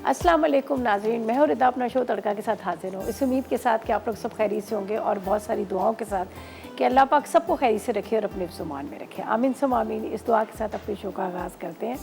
अस्सलाम वालेकुम नाज़रीन, मैं हूं रिदा अपना शो तड़का के साथ हाजिर हूँ। इस उम्मीद के साथ कि आप लोग सब खैरियत से होंगे और बहुत सारी दुआओं के साथ कि अल्लाह पाक सबको खैरियत से रखे और अपने हिफ्ज़-ओ-मान में रखे। आमीन सुम्मा आमीन। इस दुआ के साथ अपने शो का आगाज़ करते हैं।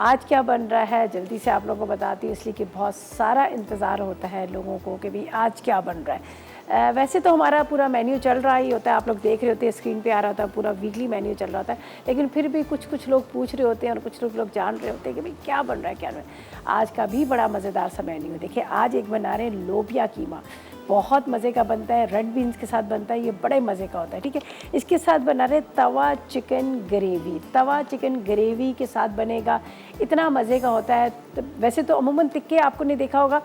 आज क्या बन रहा है जल्दी से आप लोगों को बताती हूँ, इसलिए कि बहुत सारा इंतज़ार होता है लोगों को कि भाई आज क्या बन रहा है। वैसे तो हमारा पूरा मेन्यू चल रहा ही होता है, आप लोग देख रहे होते हैं स्क्रीन पे आ रहा था, पूरा वीकली मेन्यू चल रहा था, लेकिन फिर भी कुछ लोग पूछ रहे होते हैं और कुछ लोग जान रहे होते हैं कि भाई क्या बन रहा है क्या नहीं। आज का भी बड़ा मज़ेदार सा मेन्यू है। देखिए आज एक बना रहे हैं लोबिया कीमा, बहुत मज़े का बनता है, रेड बीन्स के साथ बनता है, ये बड़े मज़े का होता है। ठीक है, इसके साथ बना रहे तवा चिकन ग्रेवी, तवा चिकन ग्रेवी के साथ बनेगा, इतना मज़े का होता है। तो वैसे तो अमूमन टिक्के आपको नहीं देखा होगा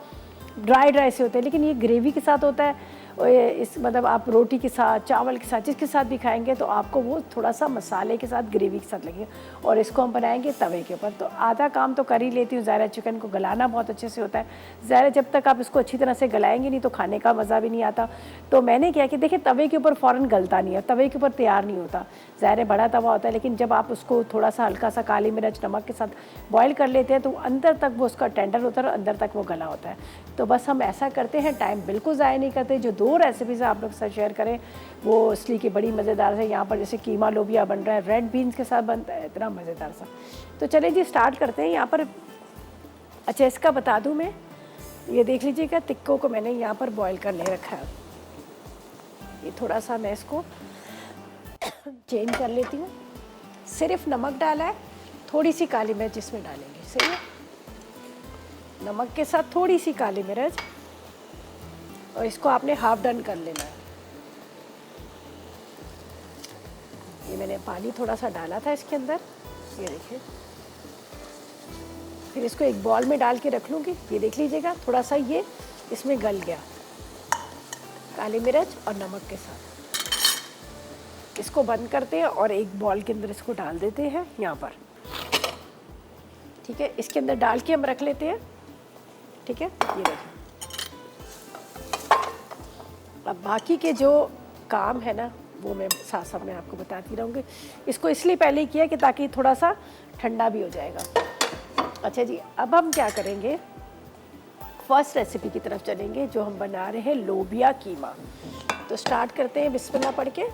ड्राई से होते हैं, लेकिन ये ग्रेवी के साथ होता है। इस मतलब आप रोटी के साथ, चावल के साथ, जिसके साथ भी खाएंगे तो आपको वो थोड़ा सा मसाले के साथ, ग्रेवी के साथ लगेगा। और इसको हम बनाएंगे तवे के ऊपर। तो आधा काम तो कर ही लेती हूँ, ज़ाहिर चिकन को गलाना बहुत अच्छे से होता है। ज़ाहिर जब तक आप इसको अच्छी तरह से गलाएंगे नहीं तो खाने का मज़ा भी नहीं आता। तो मैंने क्या कि देखिए तवे के ऊपर फ़ौरन गलता नहीं है, तवे के ऊपर तैयार नहीं होता। ज़ाहिर बड़ा तवा होता है, लेकिन जब आप उसको थोड़ा सा हल्का सा काली मिर्च नमक के साथ बॉयल कर लेते हैं तो अंदर तक वो उसका टेंडर होता है और अंदर तक वो गला होता है। तो बस हम ऐसा करते हैं, टाइम बिल्कुल ज़ाया नहीं करते। जो दो रेसिपीज़ आप लोग के साथ शेयर करें वो इसलिए कि बड़ी मज़ेदार है। यहाँ पर जैसे कीमा लोबिया बन रहा है, रेड बीन्स के साथ बनता है, इतना मज़ेदार सा। तो चलिए जी स्टार्ट करते हैं। यहाँ पर अच्छा इसका बता दूँ मैं, ये देख लीजिएगा टिक्कों को मैंने यहाँ पर बॉयल करने रखा है। ये थोड़ा सा मैं इसको चेंज कर लेती हूँ। सिर्फ नमक डाला है, थोड़ी सी काली मिर्च इसमें डालेंगे, सही है। नमक के साथ थोड़ी सी काली मिर्च, और इसको आपने हाफ डन कर लेना है। ये मैंने पानी थोड़ा सा डाला था इसके अंदर, ये देखिए। फिर इसको एक बॉल में डाल के रख लूँगी। ये देख लीजिएगा थोड़ा सा ये इसमें गल गया, काली मिर्च और नमक के साथ। इसको बंद करते हैं और एक बॉल के अंदर इसको डाल देते हैं यहाँ पर। ठीक है, इसके अंदर डाल के हम रख लेते हैं। ठीक है, ये देखिए। अब बाकी के जो काम है ना वो मैं साथ साथ में आपको बताती रहूँगी। इसको इसलिए पहले ही किया कि ताकि थोड़ा सा ठंडा भी हो जाएगा। अच्छा जी, अब हम क्या करेंगे, फर्स्ट रेसिपी की तरफ चलेंगे जो हम बना रहे हैं लोबिया कीमा। तो स्टार्ट करते हैं बिस्मिल्लाह पढ़ के।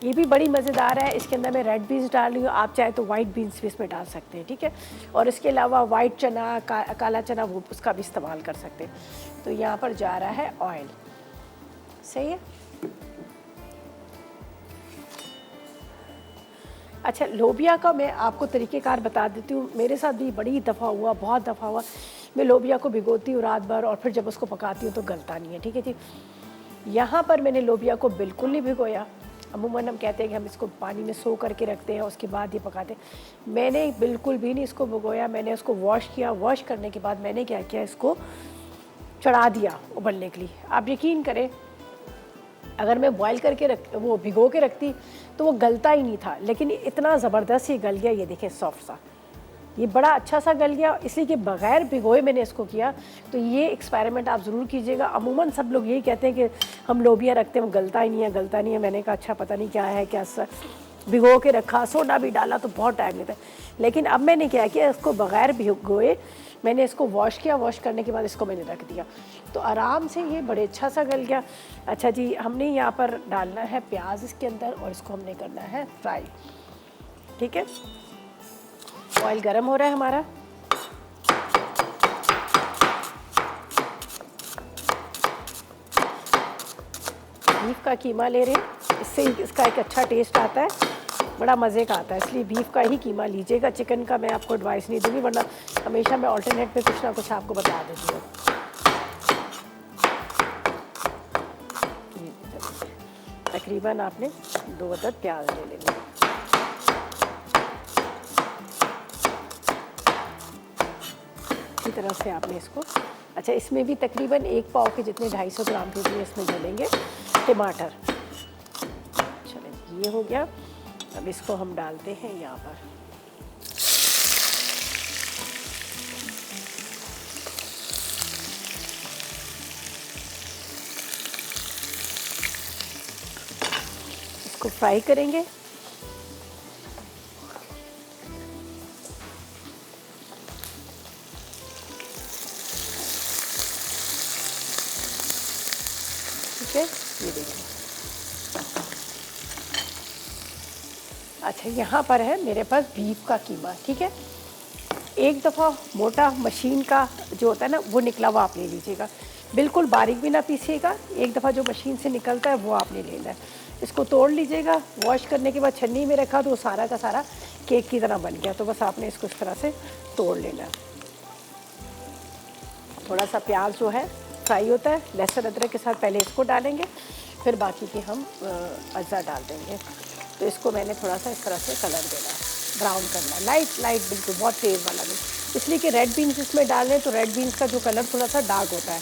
ये भी बड़ी मज़ेदार है। इसके अंदर मैं रेड बीन्स डाल रही हूँ, आप चाहे तो वाइट बीन्स भी इसमें डाल सकते हैं। ठीक है, और इसके अलावा वाइट चना, काला चना, वो उसका भी इस्तेमाल कर सकते हैं। तो यहाँ पर जा रहा है ऑयल, सही है। अच्छा, लोबिया का मैं आपको तरीक़ेकार बता देती हूँ। मेरे साथ भी बड़ी दफ़ा हुआ, बहुत दफ़ा हुआ। मैं लोबिया को भिगोती हूँ रात भर और फिर जब उसको पकाती हूँ तो गलता नहीं है। ठीक है जी, यहाँ पर मैंने लोबिया को बिल्कुल नहीं भिगोया। अमूमन हम कहते हैं कि हम इसको पानी में सो करके रखते हैं, उसके बाद ये पकाते हैं। मैंने बिल्कुल भी नहीं इसको भिगोया। मैंने उसको वॉश किया। वॉश करने के बाद मैंने क्या किया, इसको चढ़ा दिया उबलने के लिए। आप यकीन करें, अगर मैं बॉयल करके वो भिगो के रखती तो वो गलता ही नहीं था, लेकिन इतना ज़बरदस्त ये गल गया। ये देखें सॉफ्ट सा, ये बड़ा अच्छा सा गल गया, इसलिए कि बग़ैर भिगोए मैंने इसको किया। तो ये एक्सपेरिमेंट आप ज़रूर कीजिएगा। अमूमन सब लोग यही कहते हैं कि हम लोबिया रखते हैं वो गलता ही नहीं है, गलता नहीं है। मैंने कहा अच्छा पता नहीं क्या है, क्या भिगो के रखा, सोडा भी डाला तो बहुत टाइम लेता है। लेकिन अब मैंने क्या किया, इसको बग़ैर भिगोए मैंने इसको वॉश किया। वॉश करने के बाद इसको मैंने रख दिया, तो आराम से ये बड़े अच्छा सा गल गया। अच्छा जी, हमने यहाँ पर डालना है प्याज इसके अंदर और इसको हमने करना है फ्राई। ठीक है, ऑयल गरम हो रहा है हमारा। बीफ का कीमा ले रहे हैं, इससे इसका एक अच्छा टेस्ट आता है, बड़ा मज़े का आता है। इसलिए बीफ का ही कीमा लीजिएगा। चिकन का मैं आपको एडवाइस नहीं दूँगी, वरना हमेशा मैं ऑल्टरनेट पे कुछ ना कुछ आपको बता देती हूँ। तकरीबन आपने 2 अदद प्याज ले लेंगे। इसी तरह से आपने इसको, अच्छा इसमें भी तकरीबन 1 पाव के जितने 250 ग्राम के लिए इसमें डालेंगे टमाटर। चलिए ये हो गया। अब इसको हम डालते हैं यहाँ पर। इसको फ्राई करेंगे। अच्छा, यहाँ पर है मेरे पास बीफ का कीमा, ठीक है। एक दफ़ा मोटा मशीन का जो होता है ना वो निकला हुआ आप ले लीजिएगा, बिल्कुल बारीक भी ना पीसिएगा। एक दफ़ा जो मशीन से निकलता है वो आपने लेना है। इसको तोड़ लीजिएगा, वॉश करने के बाद छन्नी में रखा तो वो सारा का सारा केक की तरह बन गया। तो बस आपने इसको इस तरह से तोड़ लेना है। थोड़ा सा प्याज जो है फ्राई होता है, लहसुन अदरक के साथ पहले इसको डालेंगे, फिर बाकी के हम अज्जा डाल देंगे। तो इसको मैंने थोड़ा सा इस तरह से कलर देना है, ब्राउन करना है, लाइट लाइट, बिल्कुल बहुत तेज़ वाला नहीं, इसलिए कि रेड बीन्स इसमें डाल रहे हैं तो रेड बीन्स का जो कलर थोड़ा सा डार्क होता है,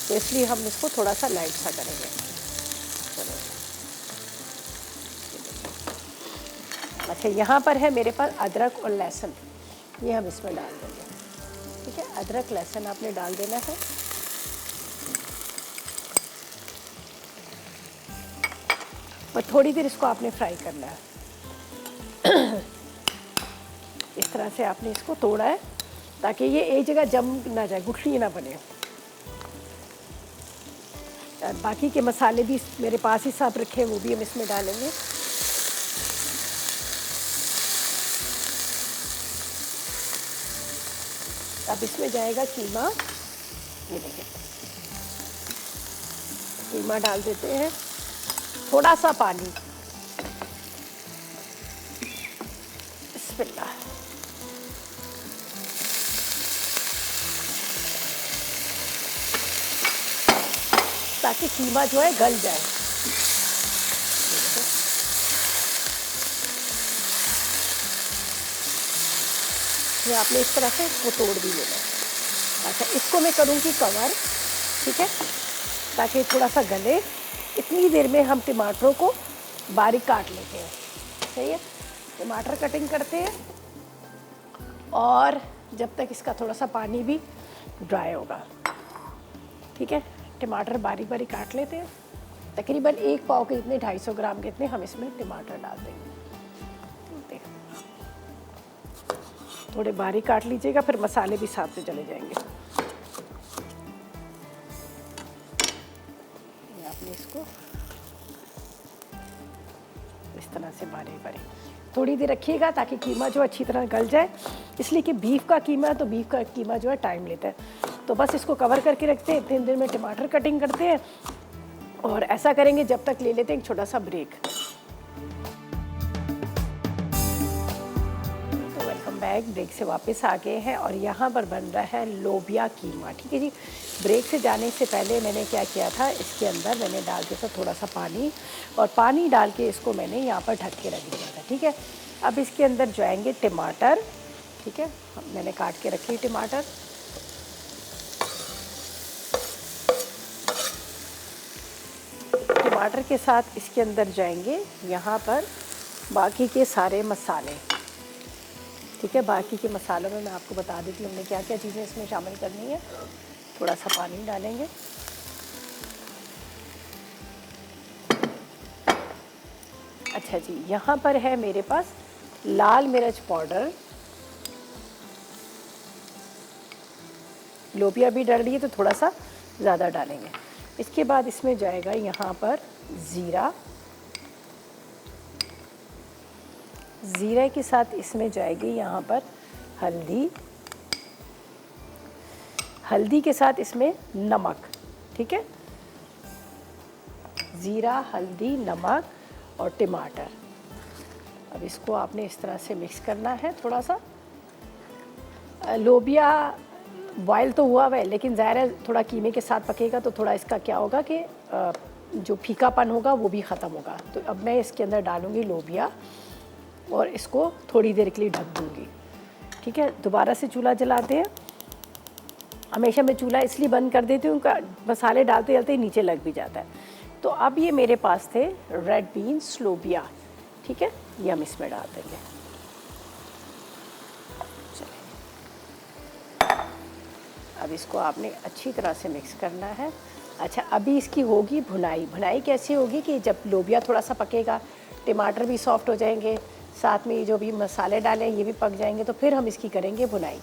तो इसलिए हम इसको थोड़ा सा लाइट सा करेंगे। चलो, अच्छा, यहाँ पर है मेरे पास अदरक और लहसुन, ये हम इसमें डाल देंगे। ठीक है, अदरक लहसुन आपने डाल देना है। और थोड़ी देर इसको आपने फ्राई करना है। इस तरह से आपने इसको तोड़ा है ताकि ये एक जगह जम ना जाए, गुठली ना बने। और बाकी के मसाले भी मेरे पास ही साफ रखे हैं, वो भी हम इसमें डालेंगे। अब इसमें जाएगा कीमा, ये देखिए कीमा डाल देते हैं, थोड़ा सा पानी, बिस्मिल्लाह। ताकि कीमा जो है गल जाए। ये आपने इस तरह से इसको तोड़ भी लेना है। अच्छा, इसको मैं करूँगी कवर, ठीक है, ताकि थोड़ा सा गले। इतनी देर में हम टमाटरों को बारीक काट लेते हैं। सही है, टमाटर कटिंग करते हैं और जब तक इसका थोड़ा सा पानी भी ड्राई होगा। ठीक है, टमाटर बारीक बारीक काट लेते हैं, तकरीबन 1 पाव के इतने, 250 ग्राम के इतने हम इसमें टमाटर डाल देंगे। थोड़े बारीक काट लीजिएगा, फिर मसाले भी साथ में चले जाएंगे। आपने इसको इस तरह से बारीक बारीक थोड़ी देर रखिएगा ताकि कीमा जो अच्छी तरह गल जाए, इसलिए कि बीफ का कीमा है तो बीफ का कीमा जो है टाइम लेता है। तो बस इसको कवर करके रखते हैं, इतने देर में टमाटर कटिंग करते हैं और ऐसा करेंगे जब तक ले लेते हैं एक छोटा सा ब्रेक। तो वेलकम बैक, ब्रेक से वापस आ गए हैं और यहाँ पर बन रहा है लोबिया कीमा। ठीक है जी, ब्रेक से जाने से पहले मैंने क्या किया था, इसके अंदर मैंने डाल दिया था थोड़ा सा पानी, और पानी डाल के इसको मैंने यहाँ पर ढक के रख दिया था। ठीक है, अब इसके अंदर जाएंगे टमाटर। ठीक है, मैंने काट के रखे टमाटर, टमाटर के साथ इसके अंदर जाएंगे यहाँ पर बाकी के सारे मसाले। ठीक है, बाकी के मसालों में मैं आपको बता देती हूँ हमने क्या क्या चीज़ें इसमें शामिल करनी है। थोड़ा सा पानी डालेंगे, अच्छा जी, यहाँ पर है मेरे पास लाल मिर्च पाउडर, लोबिया भी डाल रही है तो थोड़ा सा ज़्यादा डालेंगे। इसके बाद इसमें जाएगा यहाँ पर ज़ीरा, ज़ीरे के साथ इसमें जाएगी यहाँ पर हल्दी, हल्दी के साथ इसमें नमक। ठीक है, ज़ीरा, हल्दी, नमक और टमाटर। अब इसको आपने इस तरह से मिक्स करना है। थोड़ा सा लोबिया बॉयल तो हुआ हुआ है, लेकिन ज़ाहिर है थोड़ा कीमे के साथ पकेगा तो थोड़ा इसका क्या होगा कि जो फीकापन होगा वो भी ख़त्म होगा। तो अब मैं इसके अंदर डालूँगी लोबिया और इसको थोड़ी देर के लिए ढक दूँगी। ठीक है, दोबारा से चूल्हा जलाते हैं। हमेशा मैं चूल्हा इसलिए बंद कर देती हूँ, मसाले डालते डालते ही नीचे लग भी जाता है। तो अब ये मेरे पास थे रेड बीन्स, लोबिया। ठीक है, ये हम इसमें डाल देंगे। अब इसको आपने अच्छी तरह से मिक्स करना है। अच्छा, अभी इसकी होगी भुनाई। भुनाई कैसे होगी कि जब लोबिया थोड़ा सा पकेगा, टमाटर भी सॉफ्ट हो जाएंगे, साथ में जो भी मसाले डालें ये भी पक जाएंगे, तो फिर हम इसकी करेंगे भुनाई।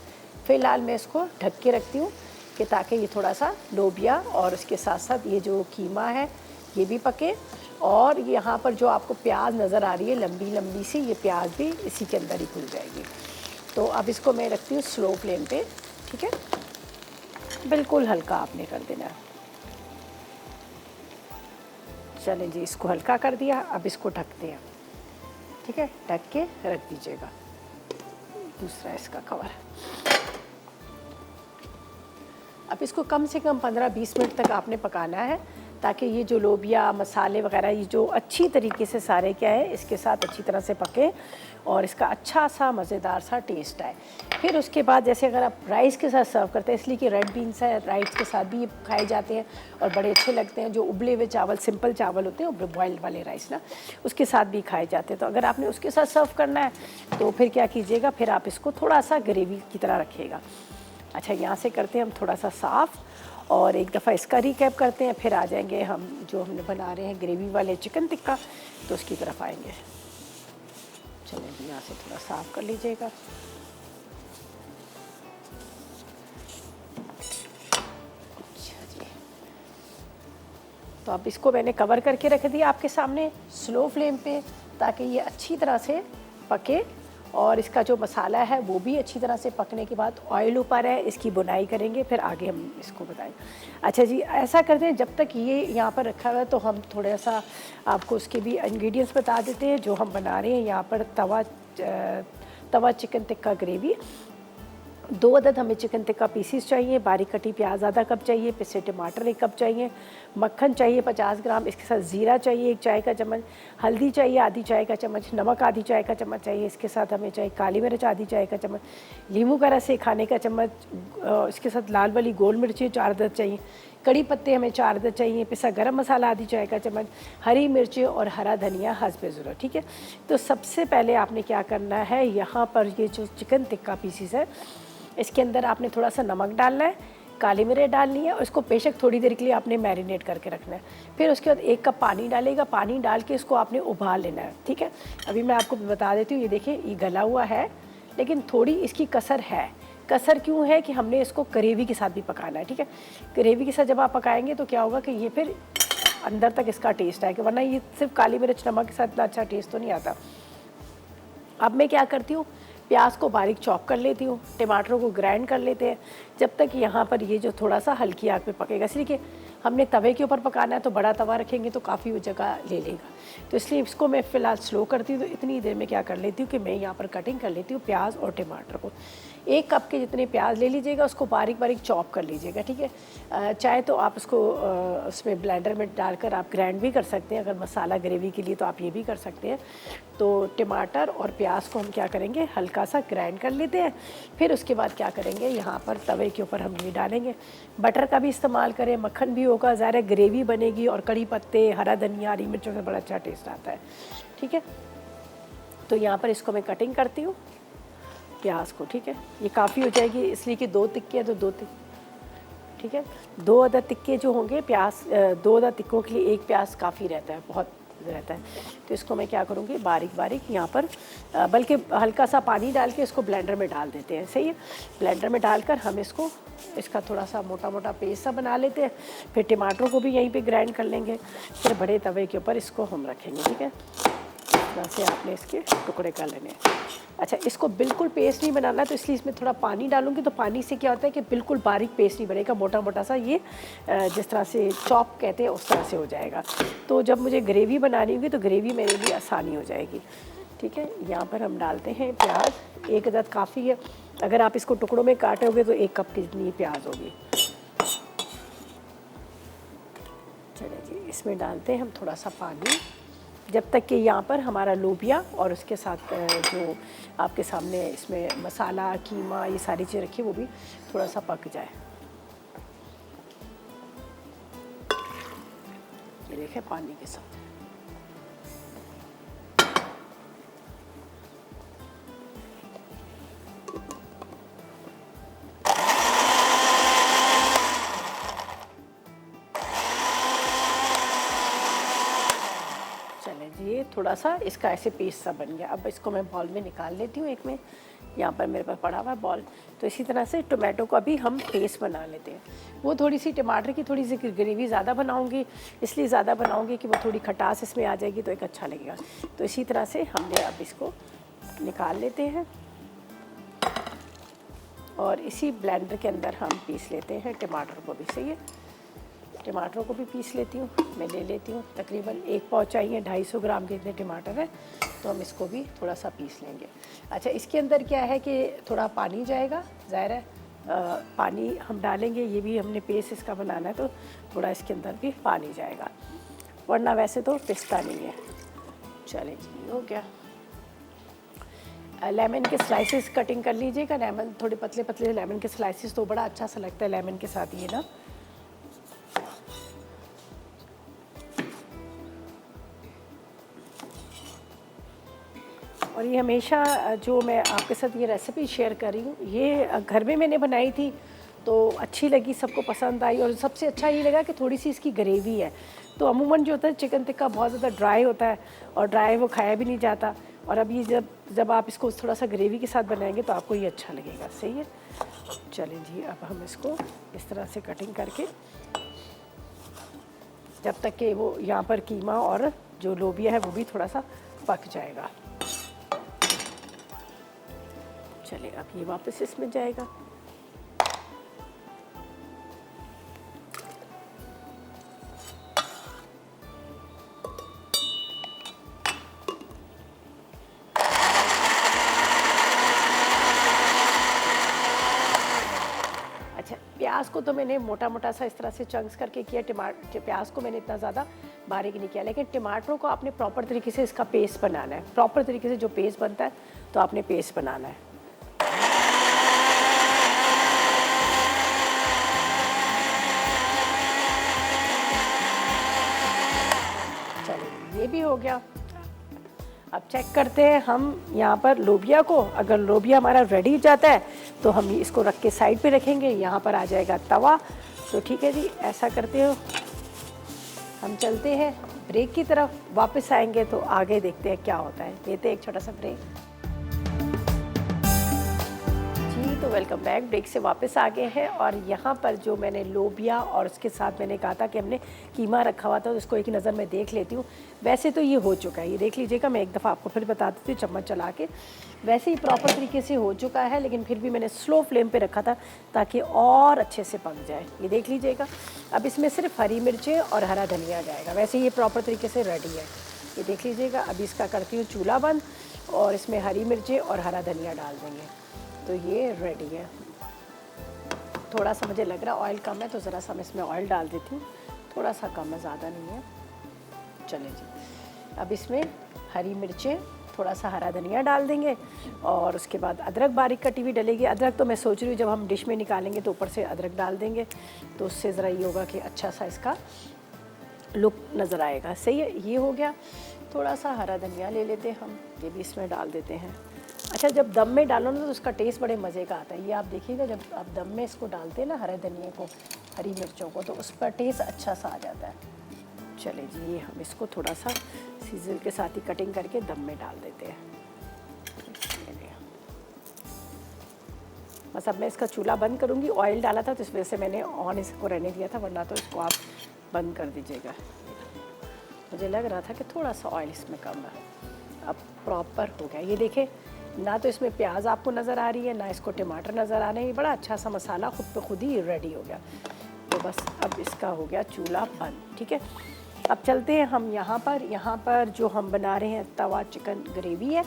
फ़िलहाल मैं इसको ढक के रखती हूँ कि ताकि ये थोड़ा सा लोबिया और उसके साथ साथ ये जो कीमा है ये भी पके और यहाँ पर जो आपको प्याज नज़र आ रही है लंबी लंबी सी, ये प्याज भी इसी के अंदर ही खुल जाएगी। तो अब इसको मैं रखती हूँ स्लो फ्लेम पे, ठीक है, बिल्कुल हल्का आपने कर देना है। चलें जी, इसको हल्का कर दिया, अब इसको ढकते हैं, ठीक है, ढक के रख दीजिएगा। दूसरा इसका कवर। अब इसको कम से कम 15-20 मिनट तक आपने पकाना है, ताकि ये जो लोबिया मसाले वगैरह ये जो अच्छी तरीके से सारे क्या है इसके साथ अच्छी तरह से पके और इसका अच्छा सा मज़ेदार सा टेस्ट आए। फिर उसके बाद जैसे अगर आप राइस के साथ सर्व करते हैं, इसलिए कि रेड बीन्स है, राइस के साथ भी ये खाए जाते हैं और बड़े अच्छे लगते हैं। जो उबले हुए चावल, सिंपल चावल होते हैं, बॉइल्ड वाले राइस ना, उसके साथ भी खाए जाते हैं। तो अगर आपने उसके साथ सर्व करना है तो फिर क्या कीजिएगा, फिर आप इसको थोड़ा सा ग्रेवी की तरह रखिएगा। अच्छा, यहाँ से करते हैं हम थोड़ा सा साफ़ और एक दफ़ा इसका रिकैप करते हैं, फिर आ जाएंगे हम जो हमने बना रहे हैं ग्रेवी वाले चिकन टिक्का, तो उसकी तरफ आएंगे। चलिए जी, यहाँ से थोड़ा साफ़ कर लीजिएगा। अच्छा जी, तो अब इसको मैंने कवर करके रख दिया आपके सामने स्लो फ्लेम पे, ताकि ये अच्छी तरह से पके और इसका जो मसाला है वो भी अच्छी तरह से पकने के बाद ऑयल ऊपर है, इसकी बुनाई करेंगे, फिर आगे हम इसको बताएंगे। अच्छा जी, ऐसा करते हैं, जब तक ये यहाँ पर रखा हुआ है तो हम थोड़ा सा आपको उसके भी इंग्रेडिएंट्स बता देते हैं जो हम बना रहे हैं। यहाँ पर तवा चिकन टिक्का ग्रेवी, 2 अदद हमें चिकन टिक्का पीसीस चाहिए, बारीक कटी प्याज आधा कप चाहिए, पिसे टमाटर 1 कप चाहिए, मक्खन चाहिए 50 ग्राम, इसके साथ ज़ीरा चाहिए 1 चाय का चम्मच, हल्दी चाहिए आधी चाय का चम्मच, नमक आधी चाय का चम्मच चाहिए, इसके साथ हमें चाहिए काली मिर्च आधी चाय का चम्मच, नींबू का रस 1 खाने का चम्मच, इसके साथ लाल वाली गोल मिर्ची 4 अदद चाहिए, कड़ी पत्ते हमें 4 अदद चाहिए, पिसा गरम मसाला आधी चाय का चम्मच, हरी मिर्ची और हरा धनिया हस्बे ज़रूरत, ठीक है। तो सबसे पहले आपने क्या करना है, यहाँ पर ये जो चिकन टिक्का पीसीस है इसके अंदर आपने थोड़ा सा नमक डालना है, काली मिर्च डालनी है और इसको बेशक थोड़ी देर के लिए आपने मैरिनेट करके रखना है। फिर उसके बाद 1 कप पानी डालेगा, पानी डाल के इसको आपने उबाल लेना है, ठीक है। अभी मैं आपको बता देती हूँ, ये देखिए ये गला हुआ है लेकिन थोड़ी इसकी कसर है। कसर क्यों है कि हमने इसको ग्रेवी के साथ भी पकाना है, ठीक है। ग्रेवी के साथ जब आप पकाएंगे तो क्या होगा कि ये फिर अंदर तक इसका टेस्ट आएगा, वरना ये सिर्फ काली मिर्च नमक के साथ इतना अच्छा टेस्ट तो नहीं आता। अब मैं क्या करती हूँ, प्याज को बारीक चॉप कर लेती हूँ, टमाटरों को ग्राइंड कर लेते हैं, जब तक यहाँ पर ये जो थोड़ा सा हल्की आग पे पकेगा। इसलिए कि हमने तवे के ऊपर पकाना है तो बड़ा तवा रखेंगे तो काफ़ी वो जगह ले लेगा, तो इसलिए इसको मैं फ़िलहाल स्लो करती हूँ। तो इतनी देर में क्या कर लेती हूँ कि मैं यहाँ पर कटिंग कर लेती हूँ प्याज और टमाटर को। 1 कप के जितने प्याज ले लीजिएगा, उसको बारीक बारीक चॉप कर लीजिएगा, ठीक है। चाहे तो आप उसको उसमें ब्लेंडर में डालकर आप ग्राइंड भी कर सकते हैं, अगर मसाला ग्रेवी के लिए तो आप ये भी कर सकते हैं। तो टमाटर और प्याज को हम क्या करेंगे, हल्का सा ग्राइंड कर लेते हैं। फिर उसके बाद क्या करेंगे, यहाँ पर तवे के ऊपर हम ये डालेंगे, बटर का भी इस्तेमाल करें, मक्खन भी होगा, ज़ाहिर है ग्रेवी बनेगी और कड़ी पत्ते हरा धनिया हरी मिर्चों से बड़ा अच्छा टेस्ट आता है, ठीक है। तो यहाँ पर इसको मैं कटिंग करती हूँ प्याज को, ठीक है। ये काफ़ी हो जाएगी, इसलिए कि 2 टिक्के हैं तो 2 टिक्के, ठीक है। 2 अदद टिक्के जो होंगे प्याज, 2 अदद टिक्कों के लिए 1 प्याज काफ़ी रहता है, बहुत रहता है। तो इसको मैं क्या करूँगी, बारीक बारीक यहाँ पर बल्कि हल्का सा पानी डाल के इसको ब्लेंडर में डाल देते हैं, सही है। ब्लेंडर में डालकर हम इसका थोड़ा सा मोटा मोटा पेस्ट सा बना लेते हैं। फिर टमाटरों को भी यहीं पे ग्राइंड कर लेंगे, फिर बड़े तवे के ऊपर इसको हम रखेंगे, ठीक है। वैसे आपने इसके टुकड़े कर लेने हैं। अच्छा, इसको बिल्कुल पेस्ट नहीं बनाना, तो इसलिए इसमें थोड़ा पानी डालूंगी, तो पानी से क्या होता है कि बिल्कुल बारीक पेस्ट नहीं बनेगा, मोटा मोटा सा ये जिस तरह से चॉप कहते हैं उस तरह से हो जाएगा। तो जब मुझे ग्रेवी बनानी होगी तो ग्रेवी मेरे लिए आसानी हो जाएगी, ठीक है। यहाँ पर हम डालते हैं प्याज, 1 अदद काफ़ी है, अगर आप इसको टुकड़ों में काटोगे तो 1 कप की जितनी प्याज होगी। चलिए जी, इसमें डालते हैं हम थोड़ा सा पानी, जब तक कि यहाँ पर हमारा लोबिया और उसके साथ जो आपके सामने इसमें मसाला कीमा ये सारी चीज़ें रखी वो भी थोड़ा सा पक जाए। ये देखें पानी के साथ। ये थोड़ा सा इसका ऐसे पेस्ट सा बन गया। अब इसको मैं बॉल में निकाल लेती हूँ एक में, यहाँ पर मेरे पास पड़ा हुआ है बॉल। तो इसी तरह से टोमेटो को अभी हम पेस्ट बना लेते हैं। वो थोड़ी सी टमाटर की थोड़ी सी ग्रेवी ज़्यादा बनाऊंगी, इसलिए ज़्यादा बनाऊंगी कि वो थोड़ी खटास इसमें आ जाएगी तो एक अच्छा लगेगा। तो इसी तरह से हमने अब इसको निकाल लेते हैं और इसी ब्लेंडर के अंदर हम पीस लेते हैं टमाटर को भी। सही है, टमाटरों को भी पीस लेती हूँ। मैं ले लेती हूँ तकरीबन 1 पाव चाहिए, 250 ग्राम के इतने टमाटर हैं, तो हम इसको भी थोड़ा सा पीस लेंगे। अच्छा, इसके अंदर क्या है कि थोड़ा पानी जाएगा, ज़ाहिर है पानी हम डालेंगे, ये भी हमने पेस्ट इसका बनाना है तो थोड़ा इसके अंदर भी पानी जाएगा, वरना वैसे तो पिसता नहीं है। चलिए जी, हो गया। लेमन के स्लाइसेस कटिंग कर लीजिएगा, लेमन थोड़े पतले पतले लेमन के स्लाइसेस तो बड़ा अच्छा सा लगता है लेमन के साथ ये ना। और ये हमेशा जो मैं आपके साथ ये रेसिपी शेयर कर रही हूँ, ये घर में मैंने बनाई थी तो अच्छी लगी, सबको पसंद आई। और सबसे अच्छा ये लगा कि थोड़ी सी इसकी ग्रेवी है। तो अमूमन जो होता है चिकन टिक्का बहुत ज़्यादा ड्राई होता है और ड्राई वो खाया भी नहीं जाता, और अब ये जब आप इसको थोड़ा सा ग्रेवी के साथ बनाएंगे तो आपको ये अच्छा लगेगा। सही है, चलें जी, अब हम इसको इस तरह से कटिंग करके जब तक कि वो यहाँ पर कीमा और जो लोबिया है वो भी थोड़ा सा पक जाएगा। चलिए, अब ये वापस इसमें जाएगा। अच्छा, प्याज को तो मैंने मोटा मोटा सा इस तरह से चंक्स करके किया। प्याज को मैंने इतना ज़्यादा बारीक नहीं किया, लेकिन टमाटरों को आपने प्रॉपर तरीके से इसका पेस्ट बनाना है। प्रॉपर तरीके से जो पेस्ट बनता है तो आपने पेस्ट बनाना है। चलिए, ये भी हो गया। अब चेक करते हैं हम यहाँ पर लोबिया को। अगर लोबिया हमारा रेडी हो जाता है तो हम इसको रख के साइड पे रखेंगे। यहाँ पर आ जाएगा तवा। तो ठीक है जी, ऐसा करते हो। हम चलते हैं ब्रेक की तरफ, वापस आएंगे तो आगे देखते हैं क्या होता है। लेते हैं एक छोटा सा ब्रेक। तो वेलकम बैक। ब्रेक से वापस आ गए हैं और यहाँ पर जो मैंने लोबिया और उसके साथ मैंने कहा था कि हमने कीमा रखा हुआ था, तो उसको एक नज़र मैं देख लेती हूँ। वैसे तो ये हो चुका है, ये देख लीजिएगा। मैं एक दफ़ा आपको फिर बता देती हूँ चम्मच चला के। वैसे ही प्रॉपर तरीके से हो चुका है, लेकिन फिर भी मैंने स्लो फ्लेम पर रखा था ताकि और अच्छे से पक जाए। ये देख लीजिएगा। अब इसमें सिर्फ हरी मिर्चें और हरा धनिया जाएगा। वैसे ये प्रॉपर तरीके से रेडी है, ये देख लीजिएगा। अभी इसका करती हूँ चूल्हा बंद और इसमें हरी मिर्चें और हरा धनिया डाल देंगे तो ये रेडी है। थोड़ा सा मुझे लग रहा है ऑयल कम है, तो ज़रा सा मैं इसमें ऑयल डाल देती हूँ। थोड़ा सा कम है, ज़्यादा नहीं है। चलें जी, अब इसमें हरी मिर्चें, थोड़ा सा हरा धनिया डाल देंगे और उसके बाद अदरक बारीक कटी हुई डलेगी। अदरक तो मैं सोच रही हूँ जब हम डिश में निकालेंगे तो ऊपर से अदरक डाल देंगे, तो उससे ज़रा ये होगा कि अच्छा सा इसका लुक नज़र आएगा। सही है, ये हो गया। थोड़ा सा हरा धनिया ले लेते हैं हम, ये भी इसमें डाल देते हैं। अच्छा, जब दम में डालो ना तो उसका टेस्ट बड़े मज़े का आता है। ये आप देखिएगा, जब आप दम में इसको डालते हैं ना हरे धनिया को, हरी मिर्चों को, तो उस पर टेस्ट अच्छा सा आ जाता है। चलिए जी, ये हम इसको थोड़ा सा सीजल के साथ ही कटिंग करके दम में डाल देते हैं। बस अब मैं इसका चूल्हा बंद करूँगी। ऑयल डाला था तो इस वजह से मैंने ऑन इसको रहने दिया था, वरना तो इसको आप बंद कर दीजिएगा। मुझे लग रहा था कि थोड़ा सा ऑयल इसमें कम है। अब प्रॉपर हो गया। ये देखें, ना तो इसमें प्याज आपको नज़र आ रही है, ना इसको टमाटर नज़र आ रहे हैं। ये बड़ा अच्छा सा मसाला खुद पे खुद ही रेडी हो गया। तो बस अब इसका हो गया चूल्हा बंद। ठीक है, अब चलते हैं हम यहाँ पर जो हम बना रहे हैं तवा चिकन ग्रेवी है,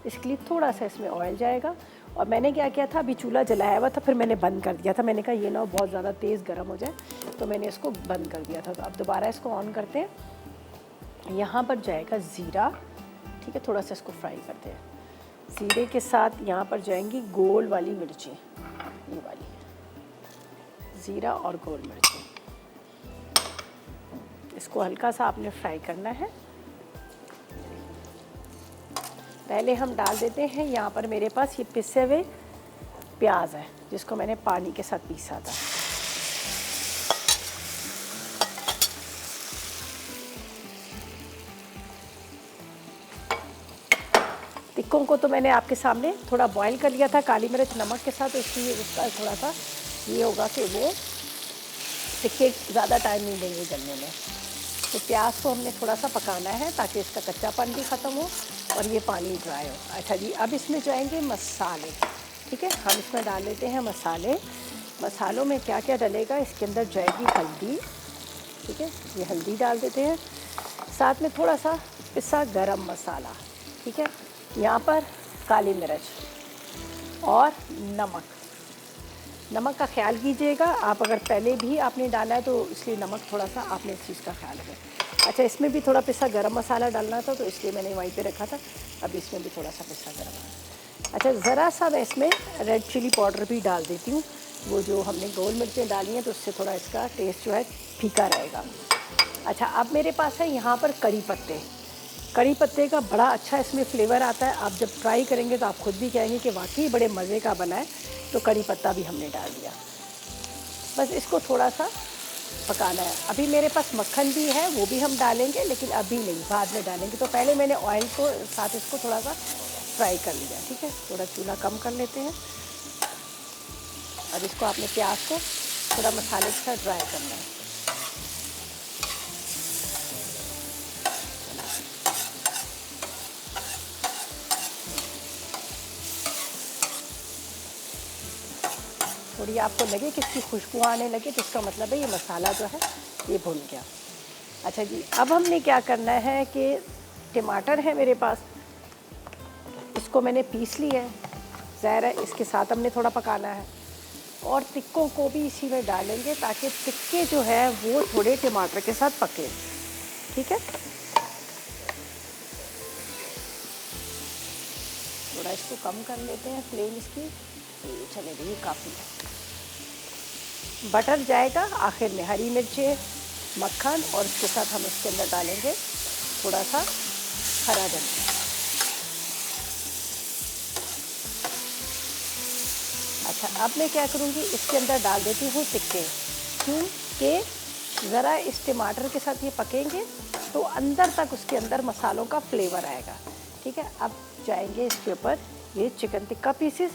इसके लिए थोड़ा सा इसमें ऑयल जाएगा। और मैंने क्या किया था, अभी चूल्हा जलाया हुआ था, फिर मैंने बंद कर दिया था। मैंने कहा ये ना बहुत ज़्यादा तेज़ गर्म हो जाए, तो मैंने इसको बंद कर दिया था। तो अब दोबारा इसको ऑन करते हैं। यहाँ पर जाएगा ज़ीरा। ठीक है, थोड़ा सा इसको फ्राई करते हैं। ज़ीरे के साथ यहाँ पर जाएंगी गोल वाली मिर्चें, ये वाली ज़ीरा और गोल मिर्चें। इसको हल्का सा आपने फ्राई करना है। पहले हम डाल देते हैं, यहाँ पर मेरे पास ये पिसे हुए प्याज है जिसको मैंने पानी के साथ पीसा था। टिक्कों को तो मैंने आपके सामने थोड़ा बॉईल कर लिया था काली मिर्च नमक के साथ, तो इसलिए उसका थोड़ा सा ये होगा कि वो टिक्के ज़्यादा टाइम नहीं देंगे गलने में। तो प्याज को हमने थोड़ा सा पकाना है ताकि इसका कच्चापन भी ख़त्म हो और ये पानी ड्राई हो। अच्छा जी, अब इसमें जाएंगे मसाले। ठीक है, हम इसमें डाल लेते हैं मसाले। मसालों में क्या क्या डलेगा, इसके अंदर जाएगी हल्दी। ठीक है, ये हल्दी डाल देते हैं, साथ में थोड़ा सा पिसा गरम मसाला। ठीक है, यहाँ पर काली मिर्च और नमक। नमक का ख्याल कीजिएगा, आप अगर पहले भी आपने डाला है तो इसलिए नमक थोड़ा सा आपने इस चीज़ का ख्याल रखें। अच्छा, इसमें भी थोड़ा पिसा गरम मसाला डालना था तो इसलिए मैंने वहीं पे रखा था। अब इसमें भी थोड़ा सा पिसा गरम। अच्छा, ज़रा सा मैं इसमें रेड चिली पाउडर भी डाल देती हूँ। वो जो हमने गोल मिर्चें डाली हैं तो उससे थोड़ा इसका टेस्ट जो है फीका रहेगा। अच्छा, अब मेरे पास है यहाँ पर कड़ी पत्ते। कड़ी पत्ते का बड़ा अच्छा इसमें फ्लेवर आता है। आप जब ट्राई करेंगे तो आप खुद भी कहेंगे कि वाकई बड़े मज़े का बना है। तो कड़ी पत्ता भी हमने डाल दिया। बस इसको थोड़ा सा पकाना है। अभी मेरे पास मक्खन भी है, वो भी हम डालेंगे, लेकिन अभी नहीं, बाद में डालेंगे। तो पहले मैंने ऑयल को साथ इसको थोड़ा सा फ्राई कर लिया। ठीक है, थोड़ा चूल्हा कम कर लेते हैं। और इसको आपने प्याज को थोड़ा मसाले के साथ ड्राई करना है। थोड़ी आपको लगे कि इसकी खुशबू आने लगे तो इसका मतलब है ये मसाला जो है ये भुन गया। अच्छा जी, अब हमने क्या करना है कि टमाटर है मेरे पास, इसको मैंने पीस लिया है। ज़ाहिर है इसके साथ हमने थोड़ा पकाना है और टिक्कों को भी इसी में डालेंगे ताकि टिक्के जो है वो थोड़े टमाटर के साथ पके। ठीक है, थोड़ा इसको कम कर लेते हैं फ्लेम इसकी, चले रही काफ़ी है। बटर जाएगा आखिर में, हरी मिर्चें, मक्खन, और उसके साथ हम इसके अंदर डालेंगे थोड़ा सा हरा धनिया। अच्छा, अब मैं क्या करूँगी, इसके अंदर डाल देती हूँ टिक्के, क्योंकि ज़रा इस टमाटर के साथ ये पकेंगे तो अंदर तक उसके अंदर मसालों का फ्लेवर आएगा। ठीक है, अब जाएंगे इसके ऊपर ये चिकन टिक्का पीसेस,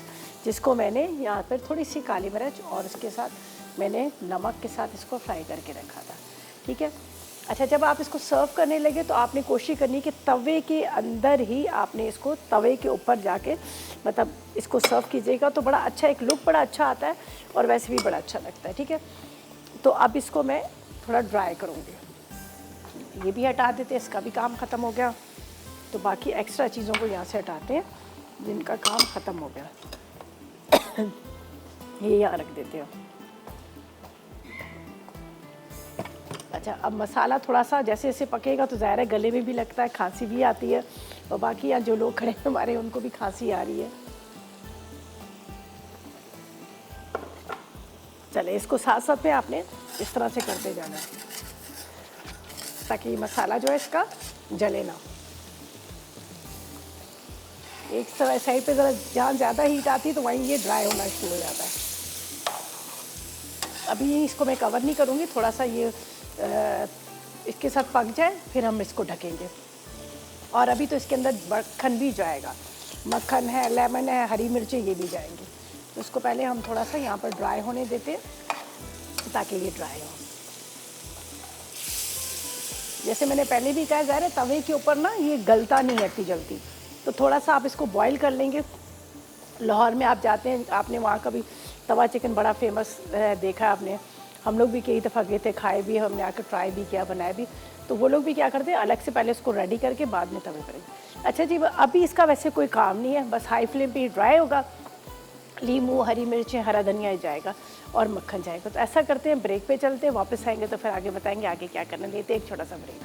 जिसको मैंने यहाँ पर थोड़ी सी काली मिर्च और उसके साथ मैंने नमक के साथ इसको फ्राई करके रखा था। ठीक है, अच्छा, जब आप इसको सर्व करने लगे तो आपने कोशिश करनी कि तवे के अंदर ही आपने इसको तवे के ऊपर जाके मतलब इसको सर्व कीजिएगा, तो बड़ा अच्छा एक लुक बड़ा अच्छा आता है और वैसे भी बड़ा अच्छा लगता है। ठीक है, तो अब इसको मैं थोड़ा ड्राई करूँगी। ये भी हटा देते हैं, इसका भी काम ख़त्म हो गया। तो बाकी एक्स्ट्रा चीज़ों को यहाँ से हटाते हैं जिनका काम ख़त्म हो गया। ये यहाँ रख देते हैं। अच्छा, अब मसाला थोड़ा सा जैसे जैसे पकेगा तो ज़ाहिर है गले में भी लगता है, खांसी भी आती है, और बाकी यहाँ जो लोग खड़े हैं हमारे उनको भी खांसी आ रही है। चले, इसको साथ साथ में आपने इस तरह से करते जाना है ताकि मसाला जो है इसका जले ना। एक साइड पे ज़रा जहाँ ज़्यादा हीट आती है तो वहीं ये ड्राई होना शुरू हो जाता है। अभी इसको मैं कवर नहीं करूँगी, थोड़ा सा ये इसके साथ पक जाए फिर हम इसको ढकेंगे। और अभी तो इसके अंदर मक्खन भी जाएगा, मक्खन है, लेमन है, हरी मिर्चें, ये भी जाएंगी। तो इसको पहले हम थोड़ा सा यहाँ पर ड्राई होने देते हैं ताकि ये ड्राई हो। जैसे मैंने पहले भी कहा, ज़ाहिर है तवे के ऊपर ना ये गलता नहीं है इतनी जल्दी, तो थोड़ा सा आप इसको बॉईल कर लेंगे। लाहौर में आप जाते हैं, आपने वहाँ का भी तवा चिकन बड़ा फेमस है, देखा है आपने। हम लोग भी कई दफ़ा गए थे, खाए भी, हमने आकर ट्राई भी किया, बनाया भी। तो वो लोग भी क्या करते हैं, अलग से पहले उसको रेडी करके बाद में तवे करेंगे। अच्छा जी, अभी इसका वैसे कोई काम नहीं है, बस हाई फ्लेम पे ड्राई होगा। लीमू, हरी मिर्चें, हरा धनिया जाएगा और मक्खन जाएगा। तो ऐसा करते हैं, ब्रेक पे चलते हैं, वापस आएंगे तो फिर आगे बताएंगे आगे क्या करना। लेते एक छोटा सा ब्रेक।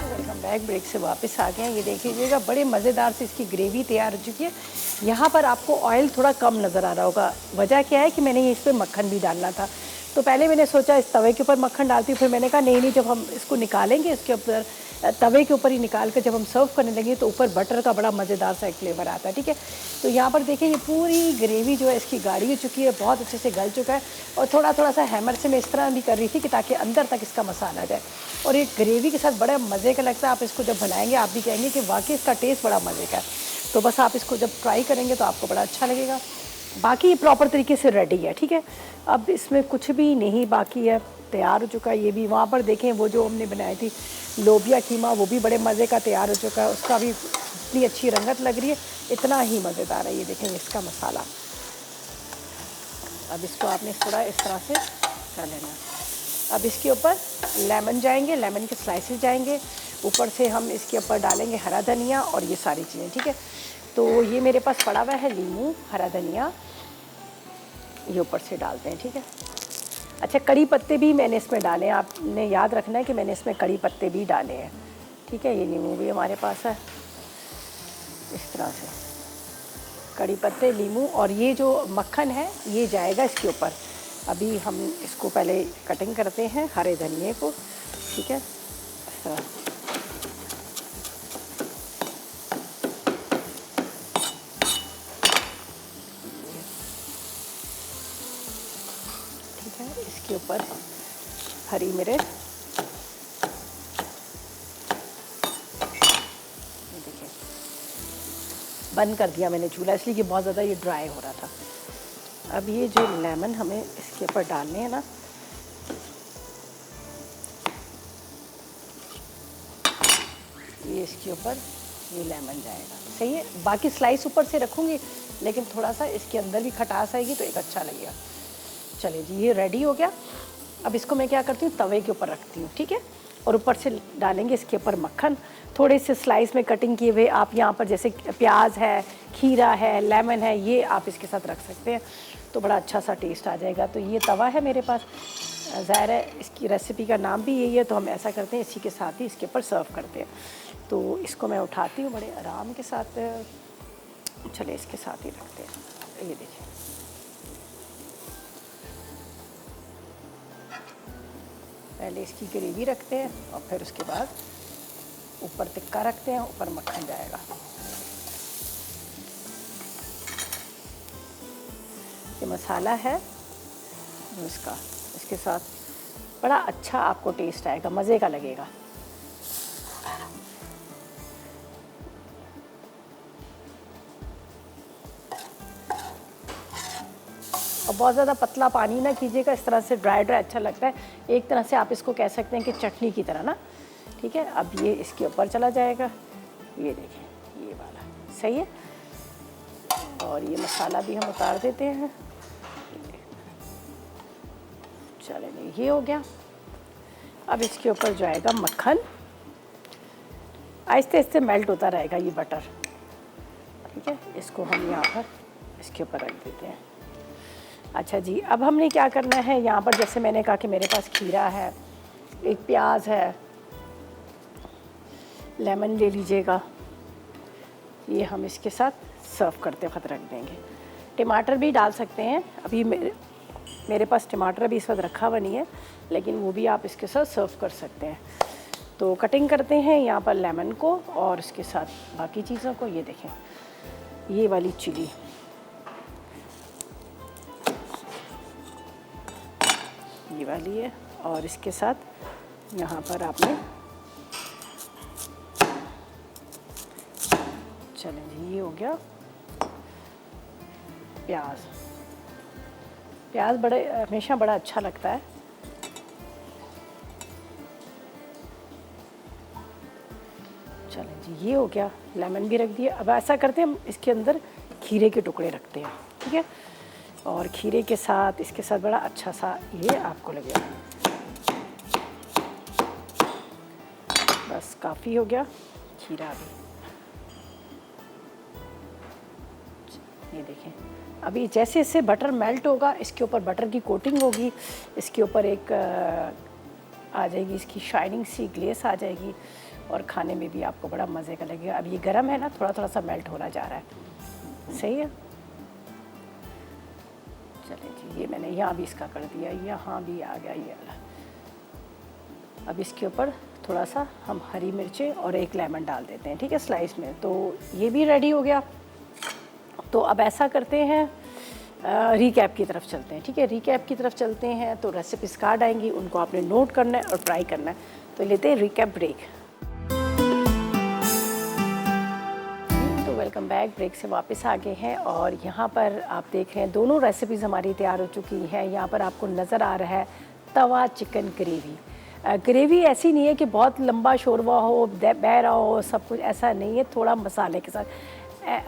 वेलकम बैक, ब्रेक से वापस आ गए हैं। ये देख लीजिएगा, बड़े मज़ेदार से इसकी ग्रेवी तैयार हो चुकी है। यहाँ पर आपको ऑयल थोड़ा कम नज़र आ रहा होगा, वजह क्या है कि मैंने इस पर मक्खन भी डालना था। तो तो पहले मैंने सोचा इस तवे के ऊपर मक्खन डालती हूँ, फिर मैंने कहा नहीं नहीं, जब हम इसको निकालेंगे इसके ऊपर तवे के ऊपर ही निकाल कर जब हम सर्व करने लगे तो ऊपर बटर का बड़ा मज़ेदार सा एक फ्लेवर आता है। ठीक है, तो यहाँ पर देखिए ये पूरी ग्रेवी जो है इसकी गाढ़ी हो चुकी है, बहुत अच्छे से गल चुका है। और थोड़ा थोड़ा सा हैमर से मैं इस तरह भी कर रही थी कि ताकि अंदर तक इसका मसाला जाए, और ये ग्रेवी के साथ बड़ा मज़े का लगता है। आप इसको जब बनाएंगे आप भी कहेंगे कि वाकई इसका टेस्ट बड़ा मज़े का है। तो बस आप इसको जब ट्राई करेंगे तो आपको बड़ा अच्छा लगेगा। बाकी ये प्रॉपर तरीके से रेडी है। ठीक है, अब इसमें कुछ भी नहीं बाकी है, तैयार हो चुका है। ये भी वहाँ पर देखें वो जो हमने बनाई थी लोबिया कीमा, वो भी बड़े मज़े का तैयार हो चुका है। उसका भी इतनी अच्छी रंगत लग रही है, इतना ही मज़ेदार है। ये देखें इसका मसाला। अब इसको आपने थोड़ा इस तरह से कर लेना। अब इसके ऊपर लेमन जाएंगे, लेमन के स्लाइसेस जाएंगे। ऊपर से हम इसके ऊपर डालेंगे हरा धनिया और ये सारी चीज़ें। ठीक है, तो ये मेरे पास पड़ा हुआ है नींबू, हरा धनिया, ये ऊपर से डालते हैं। ठीक है, अच्छा कड़ी पत्ते भी मैंने इसमें डाले हैं, आपने याद रखना है कि मैंने इसमें कड़ी पत्ते भी डाले हैं। ठीक है, ये नींबू भी हमारे पास है, इस तरह से कड़ी पत्ते, नींबू, और ये जो मक्खन है ये जाएगा इसके ऊपर। अभी हम इसको पहले कटिंग करते हैं हरे धनिए को। ठीक है, इस तरह इसके ऊपर हरी मिर्च, देखिए बंद कर दिया मैंने चूल्हा इसलिए कि बहुत ज़्यादा ये ड्राई हो रहा था। अब ये जो लेमन हमें इसके ऊपर डालने हैं ना, ये इसके ऊपर ये लेमन जाएगा। सही है, बाकी स्लाइस ऊपर से रखूँगी लेकिन थोड़ा सा इसके अंदर भी खटास आएगी तो एक अच्छा लगेगा। चलिए जी, ये रेडी हो गया। अब इसको मैं क्या करती हूँ, तवे के ऊपर रखती हूँ। ठीक है, और ऊपर से डालेंगे इसके ऊपर मक्खन, थोड़े से स्लाइस में कटिंग किए हुए। आप यहाँ पर जैसे प्याज है, खीरा है, लेमन है, ये आप इसके साथ रख सकते हैं तो बड़ा अच्छा सा टेस्ट आ जाएगा। तो ये तवा है मेरे पास, ज़ाहिर है इसकी रेसिपी का नाम भी यही है, तो हम ऐसा करते हैं इसी के साथ ही इसके ऊपर सर्व करते हैं। तो इसको मैं उठाती हूँ बड़े आराम के साथ। चले इसके साथ ही रखते हैं। ये देखिए, पहले इसकी ग्रेवी रखते हैं और फिर उसके बाद ऊपर टिक्का रखते हैं, ऊपर मक्खन जाएगा। ये मसाला है इसका, इसके साथ बड़ा अच्छा आपको टेस्ट आएगा, मज़े का लगेगा। और बहुत ज़्यादा पतला पानी ना कीजिएगा, इस तरह से ड्राई ड्राई अच्छा लगता है। एक तरह से आप इसको कह सकते हैं कि चटनी की तरह ना। ठीक है, अब ये इसके ऊपर चला जाएगा। ये देखिए ये वाला सही है, और ये मसाला भी हम उतार देते हैं। चलें, ये हो गया। अब इसके ऊपर जाएगा मक्खन, आहिस्ते आहिस्ते मेल्ट होता रहेगा ये बटर। ठीक है, इसको हम यहाँ पर इसके ऊपर रख देते हैं। अच्छा जी, अब हमने क्या करना है, यहाँ पर जैसे मैंने कहा कि मेरे पास खीरा है, एक प्याज है, लेमन ले लीजिएगा, ये हम इसके साथ सर्व करते वक्त रख देंगे। टमाटर भी डाल सकते हैं, अभी मेरे पास टमाटर अभी इस वक्त रखा हुआ नहीं है, लेकिन वो भी आप इसके साथ सर्व कर सकते हैं। तो कटिंग करते हैं यहाँ पर लेमन को और इसके साथ बाकी चीज़ों को। ये देखें ये वाली चिली, ये वाली है, और इसके साथ यहाँ पर आपने, चलें जी ये हो गया प्याज। प्याज बड़े हमेशा बड़ा अच्छा लगता है। चलें जी ये हो गया, लेमन भी रख दिया। अब ऐसा करते हैं हम इसके अंदर खीरे के टुकड़े रखते हैं। ठीक है, और खीरे के साथ इसके साथ बड़ा अच्छा सा ये आपको लगेगा। बस काफ़ी हो गया खीरा भी। ये देखें, अभी जैसे इससे बटर मेल्ट होगा, इसके ऊपर बटर की कोटिंग होगी, इसके ऊपर एक आ जाएगी इसकी शाइनिंग सी ग्लेस आ जाएगी, और खाने में भी आपको बड़ा मज़े का लगेगा। अब ये गर्म है ना, थोड़ा थोड़ा सा मेल्ट होना जा रहा है। सही है, चलें जी, ये मैंने यहाँ भी इसका कर दिया, यहाँ भी आ गया ये वाला। अब इसके ऊपर थोड़ा सा हम हरी मिर्चें और एक लेमन डाल देते हैं, ठीक है, स्लाइस में। तो ये भी रेडी हो गया। तो अब ऐसा करते हैं, रिकैप की तरफ चलते हैं, ठीक है, रिकैप की तरफ चलते हैं। तो रेसिपीज कार्ड आएंगी, उनको आपने नोट करना है और ट्राई करना है। तो लेते हैं रिकैप ब्रेक। तो वेलकम बैक, ब्रेक से वापस आ गए हैं और यहाँ पर आप देख रहे हैं दोनों रेसिपीज़ हमारी तैयार हो चुकी हैं। यहाँ पर आपको नज़र आ रहा है तवा चिकन ग्रेवी। ग्रेवी ऐसी नहीं है कि बहुत लंबा शोरबा हो, बह रहा हो, सब कुछ ऐसा नहीं है, थोड़ा मसाले के साथ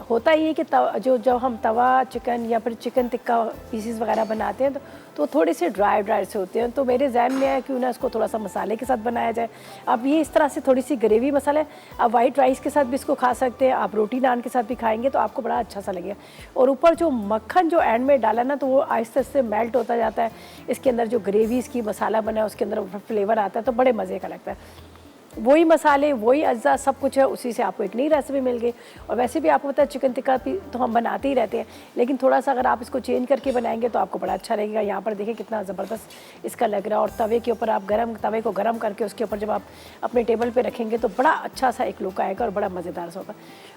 होता ही है कि जब हम तवा चिकन या फिर चिकन टिक्का पीसीस वगैरह बनाते हैं तो थोड़े से ड्राई से होते हैं। तो मेरे जहन में है क्यों ना इसको थोड़ा सा मसाले के साथ बनाया जाए। अब ये इस तरह से थोड़ी सी ग्रेवी मसाला, आप वाइट राइस के साथ भी इसको खा सकते हैं, आप रोटी नान के साथ भी खाएंगे तो आपको बड़ा अच्छा सा लगेगा। और ऊपर जो मक्खन जो एंड में डाला ना, तो वो आहिस्ते आहिस्ते मेल्ट होता जाता है। इसके अंदर जो ग्रेवी इसकी मसाला बना है उसके अंदर फ्लेवर आता है, तो बड़े मज़े का लगता है। वही मसाले, वही अज्जा, सब कुछ है, उसी से आपको एक नई रेसिपी मिल गई। और वैसे भी आपको पता है चिकन टिक्का तो हम बनाते ही रहते हैं, लेकिन थोड़ा सा अगर आप इसको चेंज करके बनाएंगे तो आपको बड़ा अच्छा लगेगा। यहाँ पर देखिए कितना ज़बरदस्त इसका लग रहा है। और तवे के ऊपर आप तवे को गर्म करके उसके ऊपर जब आप अपने टेबल पे रखेंगे तो बड़ा अच्छा सा एक लुक आएगा और बड़ा मज़ेदार सा होगा।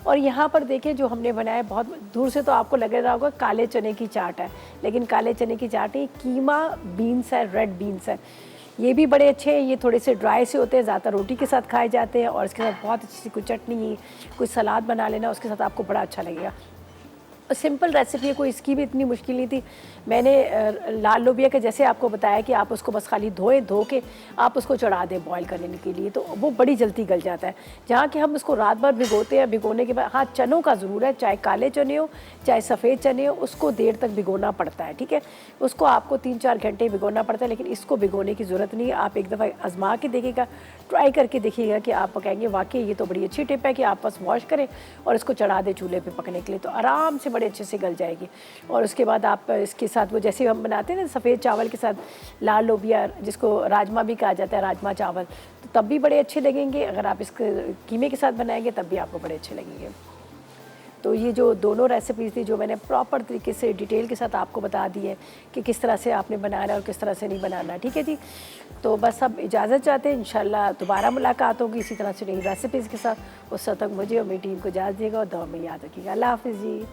और यहाँ पर देखिए जो हमने बनाया, बहुत दूर से तो आपको लग रहा होगा काले चने की चाट है, लेकिन काले चने की चाट नहीं, कीमा बीन्स है, रेड बीन्स है। ये भी बड़े अच्छे हैं, ये थोड़े से ड्राई से होते हैं, ज़्यादा रोटी के साथ खाए जाते हैं। और इसके साथ बहुत अच्छी सी कोई चटनी, कोई सलाद बना लेना, उसके साथ आपको बड़ा अच्छा लगेगा। सिंपल रेसिपी है, कोई इसकी भी इतनी मुश्किल नहीं थी। मैंने लाल लोबिया के जैसे आपको बताया कि आप उसको बस खाली धो के आप उसको चढ़ा दें बॉईल करने के लिए, तो वो बड़ी जल्दी गल जाता है। जहाँ कि हम उसको रात भर भिगोते हैं, भिगोने के बाद हाँ चनों का ज़रूर है, चाहे काले चने हो चाहे सफ़ेद चने हो, उसको देर तक भिगोना पड़ता है, ठीक है, उसको आपको 3-4 घंटे भिगोना पड़ता है। लेकिन इसको भिगोने की ज़रूरत नहीं है। आप एक दफ़ा आजमा के देखिएगा, ट्राई करके देखिएगा कि आप कहेंगे वाकई ये तो बड़ी अच्छी टिप है कि आप बस वॉश करें और इसको चढ़ा दें चूल्हे पे पकने के लिए, तो आराम से बड़े अच्छे से गल जाएगी। और उसके बाद आप इसके साथ वो जैसे हम बनाते हैं ना सफ़ेद चावल के साथ लाल लोबिया, जिसको राजमा भी कहा जाता है, राजमा चावल, तो तब भी बड़े अच्छे लगेंगे। अगर आप इसके कीमे के साथ बनाएंगे तब भी आपको बड़े अच्छे लगेंगे। तो ये जो दोनों रेसिपीज़ थी जो मैंने प्रॉपर तरीके से डिटेल के साथ आपको बता दी है कि किस तरह से आपने बनाना है और किस तरह से नहीं बनाना, ठीक है जी। तो बस अब इजाज़त चाहते हैं, इंशाल्लाह दोबारा मुलाकात होगी इसी तरह से नई रेसिपीज़ के साथ। उस वक्त तक मुझे और मेरी टीम को इजाज़त देगा और दुआ में याद रखिएगा। अल्लाह हाफ़िज़ जी।